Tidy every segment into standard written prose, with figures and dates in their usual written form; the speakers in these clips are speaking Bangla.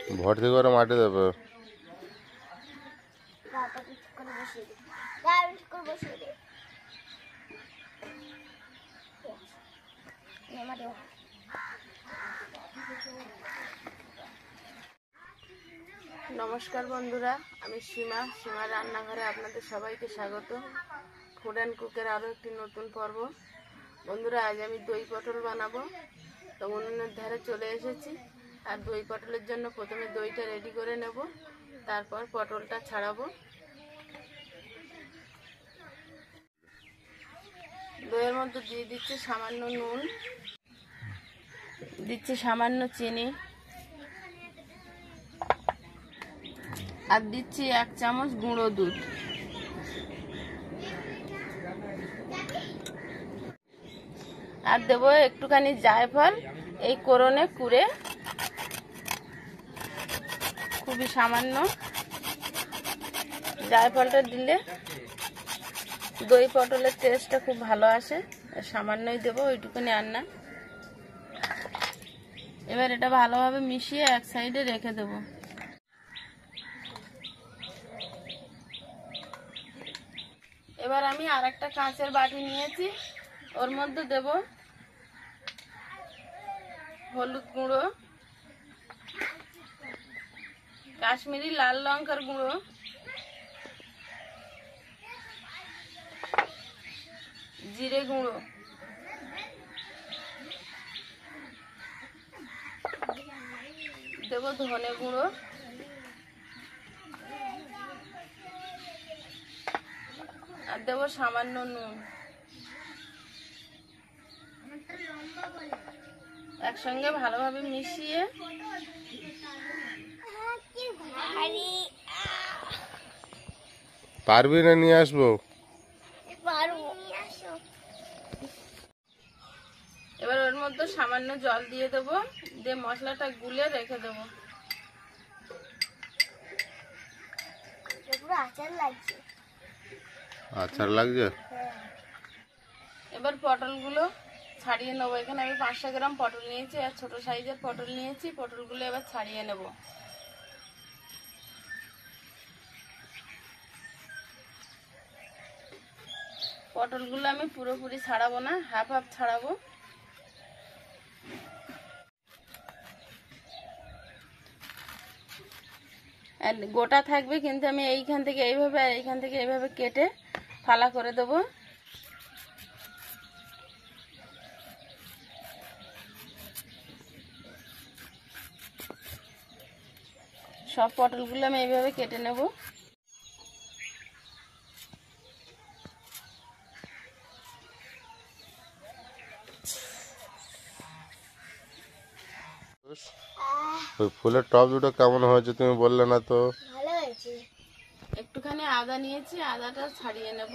ভর্তি করে মাটি দেবে। নমস্কার বন্ধুরা, আমি সীমা রান্নাঘরে আপনাদের সবাইকে স্বাগত। ফুড অ্যান্ড কুকের আরও একটি নতুন পর্ব। বন্ধুরা, আজ আমি দই পটল বানাবো। তো উনুনের ধারে চলে এসেছি। আর দই পটলের জন্য প্রথমে দইটা রেডি করে নেব, তারপর পটলটা ছাড়াবো। দইয়ের মধ্যে দিয়ে দিচ্ছি সামান্য নুন, দিচ্ছি সামান্য চিনি, আর দিচ্ছি 1 চামচ গুঁড়ো দুধ। আর দেবো একটুখানি জায়ফল, এই কোরনে কুড়ে, খুবই সামান্য। জায়ফলটা দিলে দই পটলের টেস্টটা খুব ভালো আসে। সামান্যই দেবো, ওইটুকুনি আর না। এবার এটা ভালোভাবে মিশিয়ে এক সাইডে রেখে দেবো। এবার আমি আর একটা কাঁচের বাটি নিয়েছি, ওর মধ্যে দেব হলুদ গুঁড়ো, কাশ্মীরি লাল লঙ্কার গুঁড়ো, জিরে গুঁড়ো, দেব ধনে গুঁড়ো, আর দেব সামান্য নুন। একসঙ্গে ভালোভাবে মিশিয়ে পারবি না? নিয়ে আসবো। এবার ওর মধ্যে সামান্য জল দিয়ে দেবো, দিয়ে মশলাটা গুলে রেখে দেবো। আচার লাগছে। এবার পটলগুলো ছাড়িয়ে নেবো। এখানে আমি 500 গ্রাম পটল নিয়েছি, আর ছোট সাইজের পটল নিয়েছি। পটলগুলো এবার ছাড়িয়ে নেব। পটলগুলো আমি পুরোপুরি ছাড়াবো না, হাফ হাফ ছাড়াবো। আর গোটা থাকবে, কিন্তু আমি এইখান থেকে এইভাবে আর এইখান থেকে এইভাবে কেটে ফালা করে দেবো। সব পটলগুলো আমি এইভাবে কেটে নেব। ওই ফুলের টপ দুটো কেমন হয়েছে তুমি বললে না তো? ভালো হয়েছে। একটুখানি আদা নিয়েছি, আদাটা ছাড়িয়ে নেব।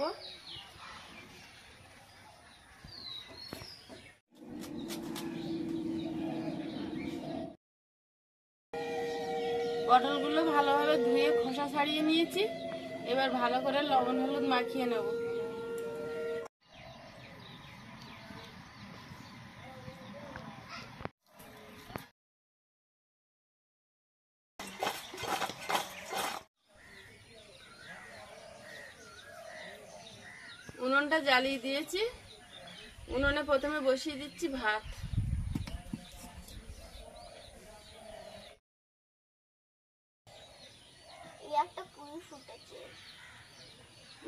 পটলগুলো ভালোভাবে ধুয়ে খোসা ছাড়িয়ে নিয়েছি। এবার ভালো করে লবণ হলুদ মাখিয়ে নেব। উনুনটা জ্বালিয়ে দিয়েছি। উনুনে প্রথমে বসিয়ে দিচ্ছি ভাত।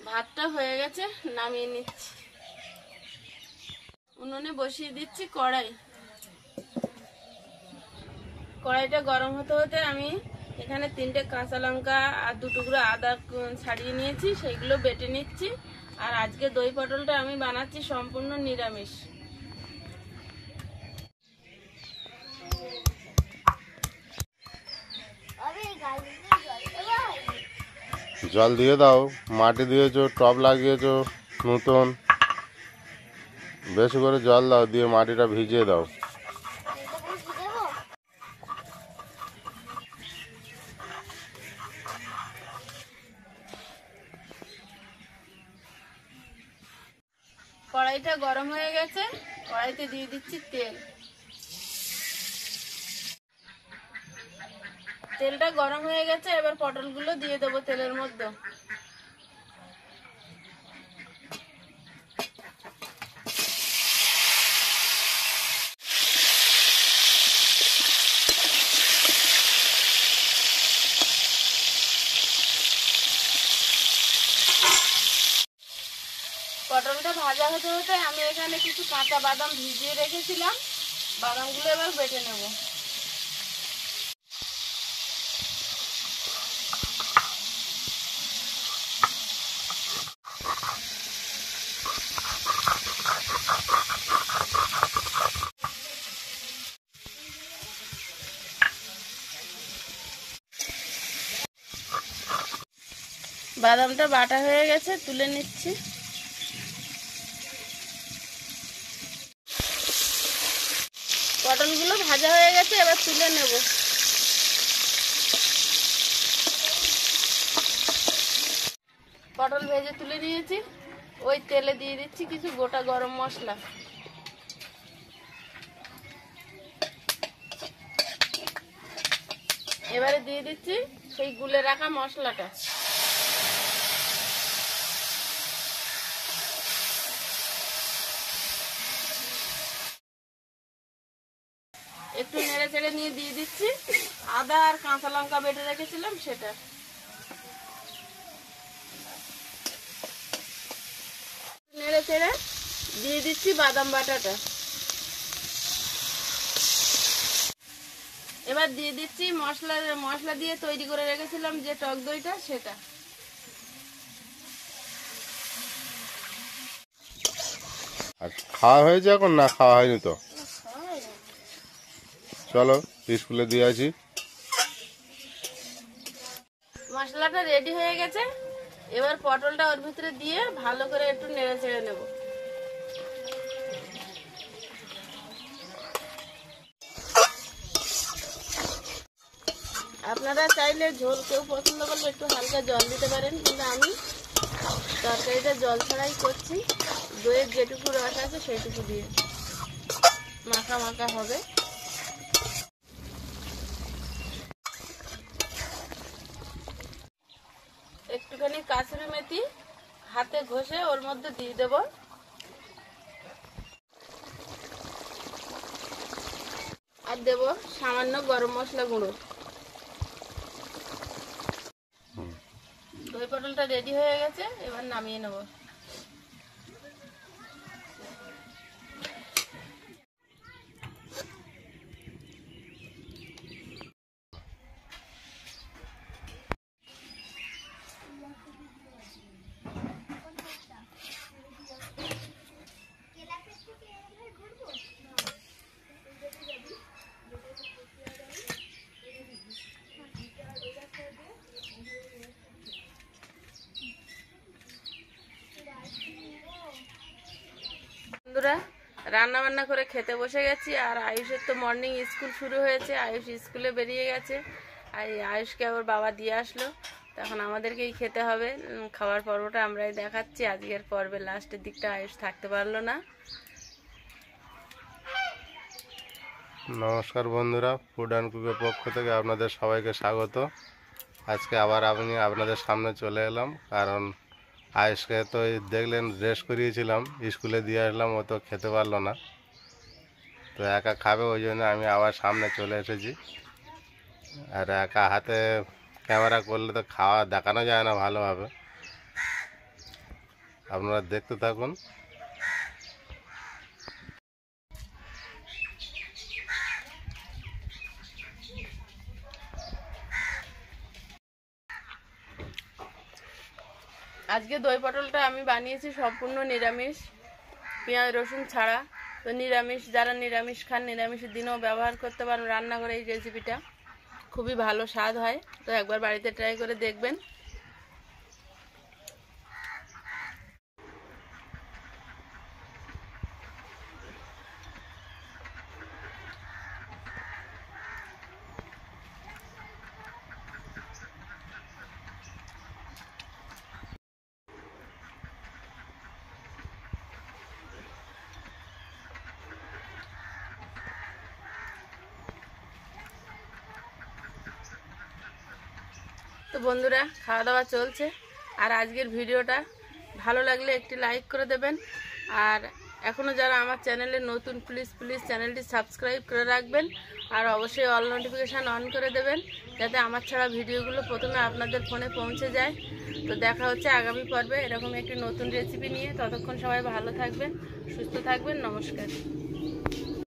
ভাতটা হয়ে গেছে, নামিয়ে নিচ্ছি। উনুনে বসিয়ে দিচ্ছি কড়াই। কড়াইটা গরম হতে হতে আমি এখানে 3টে কাঁচা লঙ্কা আর 2 টুকরো আদা ছাড়িয়ে নিয়েছি, সেইগুলো বেটে নিচ্ছি। আর আজকে দই পটলটা আমি বানাচ্ছি সম্পূর্ণ নিরামিষ। জল দিয়ে দাও, মাটি দিয়েছো, টব লাগিয়েছো নতুন, বেশি করে জল দাও, দিয়ে মাটিটা ভিজিয়ে দাও। কড়াইটা গরম হয়ে গেছে, কড়াইতে দিয়ে দিচ্ছি তেল। তেলটা গরম হয়ে গেছে, এবার পটলগুলো দিয়ে দেবো তেলের মধ্যে। পটলটা ভাজা হতে হতে আমি এখানে কিছু কাঁচা বাদাম ভিজিয়ে রেখেছিলাম, বাদামগুলো এবার বেটে নেব। বাদামটা বাটা হয়ে গেছে, তুলে নিচ্ছি। পটলগুলো ভাজা হয়ে গেছে, এবার তুলে নেব। পটল ভেজে তুলে নিয়েছি, ওই তেলে দিয়ে দিচ্ছি কিছু গোটা গরম মশলা। এবারে দিয়ে দিচ্ছি সেই গুলে রাখা মশলাটা। একটু নেড়ে চেড়ে নিয়ে দিয়ে দিচ্ছি আদা আর কাঁচা লঙ্কা বেটে রেখেছিলাম সেটা। নেড়ে চেড়ে দিয়ে দিচ্ছি বাদাম বাটাটা। এবার দিয়ে দিচ্ছি মশলা দিয়ে তৈরি করে রেখেছিলাম যে টক দইটা, সেটা। আর খাওয়া হয়েছে এখন না খাওয়া হয়নি তো? চলো স্কুলে দিয়ে আসি। মশলাটা রেডি হয়ে গেছে, এবার পটলটা ওর ভিতরে দিয়ে ভালো করে একটু নেড়ে চেড়ে নেব। আপনারা চাইলে ঝোল কেউ পছন্দ করলে একটু হালকা জল দিতে পারেন, কিন্তু আমি তরকারিটা জল ছাড়াই করছি। দইয়ের যেটুকু রস আছে সেইটুকু দিয়ে মাখা মাখা হবে। একটুখানি কাসুরি মেথি হাতে ঘষে ওর মধ্যে দিয়ে দেব। আর দেব সামান্য গরম মশলা গুঁড়ো। দই পটলটা রেডি হয়ে গেছে, এবার নামিয়ে নেব। বন্ধুরা, রান্না বান্না করে খেতে বসে গেছি। আর আয়ুষের তো মর্নিং স্কুল শুরু হয়েছে, আয়ুষ স্কুলে বেরিয়ে গেছে। আর আয়ুষকে আবার বাবা দিয়ে আসলো, তখন আমাদেরকেই খেতে হবে। খাবার পর্বটা আমরাই দেখাচ্ছি। আজকের পর্বের লাস্টের দিকটা আয়ুষ থাকতে পারলো না। নমস্কার বন্ধুরা, ফুড অ্যান্ড কুকের পক্ষ থেকে আপনাদের সবাইকে স্বাগত। আজকে আবার আমি আপনাদের সামনে চলে এলাম, কারণ আয়েশকে তো দেখলেন রেস্ট করিয়েছিলাম, স্কুলে দিয়ে আসলাম, ও তো খেতে পারলো না, তো একা খাবে, ওই জন্য আমি আবার সামনে চলে এসেছি। আর একা হাতে ক্যামেরা করলে তো খাওয়া দেখানো যায় না ভালোভাবে, আপনারা দেখতে থাকুন। আজকে দই পটলটা আমি বানিয়েছি সম্পূর্ণ নিরামিষ, পেঁয়াজ রসুন ছাড়া। তো নিরামিষ, যারা নিরামিষ খান নিরামিষের দিনেও ব্যবহার করতে পারেন রান্না করে। এই রেসিপিটা খুবই ভালো স্বাদ হয়, তো একবার বাড়িতে ট্রাই করে দেখবেন। তো বন্ধুরা, খাওয়া দাওয়া চলছে। আর আজকের ভিডিওটা ভালো লাগলে একটি লাইক করে দেবেন। আর এখনও যারা আমার চ্যানেলে নতুন, প্লিজ চ্যানেলটি সাবস্ক্রাইব করে রাখবেন। আর অবশ্যই অল নোটিফিকেশান অন করে দেবেন, যাতে আমার ছাড়া ভিডিওগুলো প্রথমে আপনাদের ফোনে পৌঁছে যায়। তো দেখা হচ্ছে আগামী পর্বে এরকম একটি নতুন রেসিপি নিয়ে। ততক্ষণ সবাই ভালো থাকবেন, সুস্থ থাকবেন। নমস্কার।